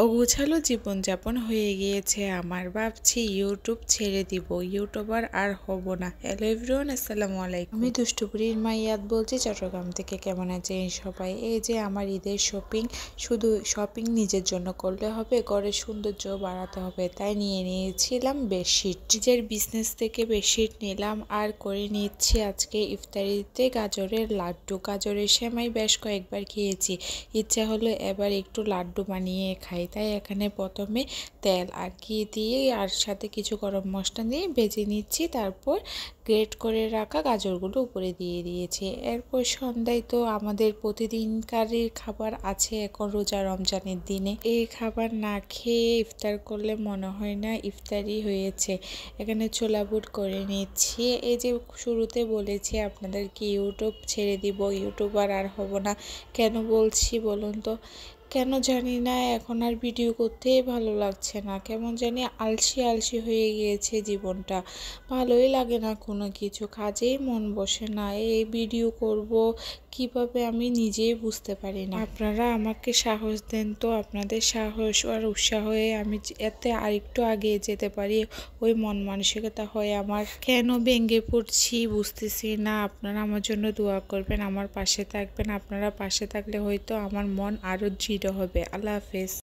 অগোছালো জীবনযাপন হয়ে গিয়েছে আমার, ভাবছি ইউটিউব ছেড়ে দিব, ইউটিউবার আর হব না। হ্যালো এভরিওয়ান, আসসালামু আলাইকুম। আমি দুষ্টুপুরীর মাইয়াত বলছি চট্টগ্রাম থেকে। কেমন আছেন সবাই? এই যে আমার ঈদের শপিং, শুধু শপিং নিজের জন্য করলে হবে, ঘরের সৌন্দর্য বাড়াতে হবে, তাই নিয়ে নিয়েছিলাম বেডশিট। নিজের বিজনেস থেকে বেডশিট নিলাম আর করে নিচ্ছি আজকে ইফতারিতে গাজরের লাড্ডু। গাজরের সেমাই বেশ কয়েকবার খেয়েছি, ইচ্ছা হলো এবার একটু লাড্ডু বানিয়ে খাই। তাই এখানে প্রথমে তেল আর ঘি দিয়ে আর সাথে কিছু গরম মশলা দিয়ে ভেজে নিচ্ছি, তারপর গ্রেট করে রাখা গাজরগুলো উপরে দিয়ে দিয়েছি। এরপর সন্ধ্যায় তো আমাদের প্রতিদিনকারের খাবার আছে, এখন রোজা রমজানের দিনে এই খাবার না খেয়ে ইফতার করলে মনে হয় না ইফতারি হয়েছে। এখানে ছোলা বুট করে নিচ্ছি। এই যে শুরুতে বলেছি আপনাদেরকে ইউটিউব ছেড়ে দিব, ইউটিউবার আর হব না। কেন বলছি বলুন তো? কেন জানি না, এখন আর ভিডিও করতেই ভালো লাগছে না, কেমন জানি আলসি আলসি হয়ে গিয়েছে জীবনটা। ভালোই লাগে না, কোনো কিছু কাজেই মন বসে না। এই ভিডিও করব কিভাবে আমি নিজেই বুঝতে পারি না। আপনারা আমাকে সাহস দেন তো, আপনাদের সাহস আর উৎসাহে আমি এতে আরেকটু এগিয়ে যেতে পারি, ওই মন মানসিকতা হয় আমার। কেন ভেঙে পড়ছি বুঝতেছি না। আপনারা আমার জন্য দোয়া করবেন, আমার পাশে থাকবেন। আপনারা পাশে থাকলে হয়তো আমার মন আরও দৃঢ় হবে। আল্লাহ হাফেজ।